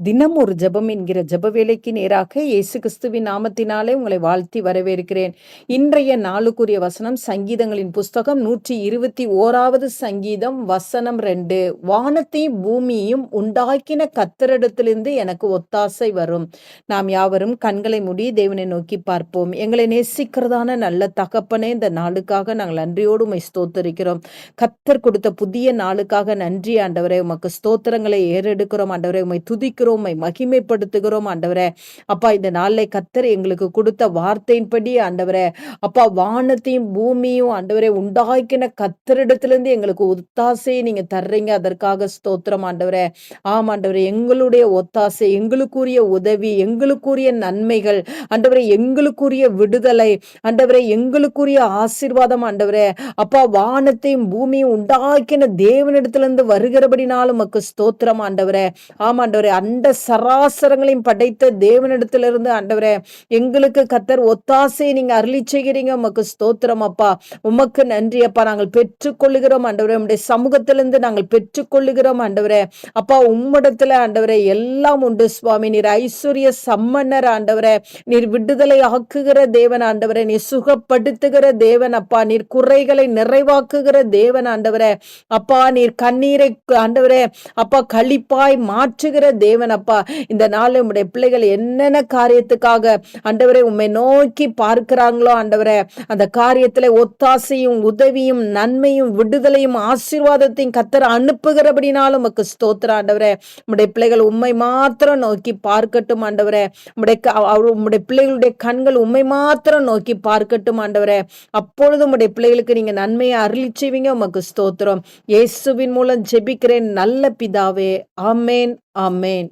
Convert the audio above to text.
தினம் ஒரு ஜெபம் என்கிற ஜெப வேலைக்கு நேராக இயேசு கிறிஸ்துவின் நாமத்தினாலே உங்களை வாழ்த்தி வரவேற்கிறேன். இன்றைய நாளுக்குரிய வசனம் சங்கீதங்களின் புஸ்தகம் 121வது சங்கீதம் வசனம் 2. வானத்தையும் பூமியையும் உண்டாக்கின கர்த்தரிடத்திலிருந்து எனக்கு ஒத்தாசை வரும். நாம் யாவரும் கண்களை மூடி தேவனை நோக்கி பார்ப்போம். எங்களை நேசிக்கிறதான நல்ல தகப்பனே, இந்த நாளுக்காக நாங்கள் நன்றியோடு உம்மை ஸ்தோத்தரிக்கிறோம். கர்த்தர் கொடுத்த புதிய நாளுக்காக நன்றி ஆண்டவரே. உமக்கு ஸ்தோத்திரங்களை ஏறெடுக்கிறோம் ஆண்டவரே. உம்மை துதிக்கிறோம், உம்மை மகிமைப்படுத்துகிறோம் ஆண்டவரே. அப்பா, இந்த நாளிலே கர்த்தர் எங்களுக்கு கொடுத்த வார்த்தையின்படி ஆண்டவரே, அப்பா, வானத்தையும் பூமியும் ஆண்டவரே உண்டாக்கின கர்த்தரிடத்திலிருந்து எங்களுக்கு ஒத்தாசையை நீங்க தர்றீங்க. அதற்காக ஸ்தோத்திரம் ஆண்டவரே. ஆம் ஆண்டவரே, எங்களுடைய ஒத்தாசை, எங்களுக்குரிய உதவி, எங்களுக்குரிய நன்மைகள் ஆண்டவரே, எங்களுக்குரிய விடுதலை ஆண்டவரே, எங்களுக்குரிய ஆசீர்வாதம் ஆண்டவரே. அப்பா, வானத்தையும் பூமியும் உண்டாக்கின தேவனிடத்திலிருந்து வருகிறபடினாலும் உமக்கு ஸ்தோத்திரம் ஆண்டவரே. ஆம் ஆண்டவரே, அண்ட சராசரங்களையும் படைத்த தேவனிடத்திலிருந்து ஆண்டவரே எங்களுக்கு கர்த்தர் ஒத்தாசையை நீங்க அருளி செய்கிறீங்க. உமக்கு ஸ்தோத்திரம் அப்பா. உமக்கு நன்றி அப்பா. நாங்கள் பெற்றுக்கொள்ளுகிறோம் ஆண்டவரே. உம்முடைய சமூகத்திலிருந்து நாங்கள் பெற்றுக்கொள்ளுகிறோம் ஆண்டவரே. அப்பா, உம்மிடத்துல ஆண்டவரே எல்லாம் உண்டு சுவாமி. நீர் ஐஸ்வர்ய சம்மன்னர் ஆண்டவரே. நீர் விடுதலை ஆக்குகிற தேவன் ஆண்டவரே. நீர் சுகப்படுத்துகிற தேவன் அப்பா. நீர் குறைகளை நிறைவாக்குகிற தேவன் ஆண்டவரே. அப்பா, நீர் கண்ணீரை ஆண்டவரே அப்பா களிப்பாய் மாற்றுகிற தேவன் அப்பா. இந்த நாள் உம்முடைய பிள்ளைகள் என்னென்ன காரியத்துக்காக ஆண்டவரே உம்மை நோக்கி பார்க்கிறாங்களோ ஆண்டவரே, அந்த காரியத்திலே ஒத்தாசையும் உதவியும் நன்மையும் விடுதலையும் ஆசீர்வாதத்தையும் கர்த்தர் அனுப்புகிறபடினாலும் உமக்கு ஸ்தோத்திரம் ஆண்டவரே. உம்முடைய பிள்ளைகள் உம்மை மாத்திரம் நோக்கி பார்க்கட்டும் ஆண்டவரே. உம்முடைய பிள்ளைகளுடைய கண்கள் உம்மை மாத்திரம் நோக்கி பார்க்கட்டும் ஆண்டவரே. அப்பொழுது உம்முடைய பிள்ளைகளுக்கு நீங்க நன்மையை அருளி செய்வீங்க. உமக்கு ஸ்தோத்திரம். இயேசுவின் மூலம் ஜெபிக்கிறேன் நல்ல பிதாவே. ஆமென், ஆமென்.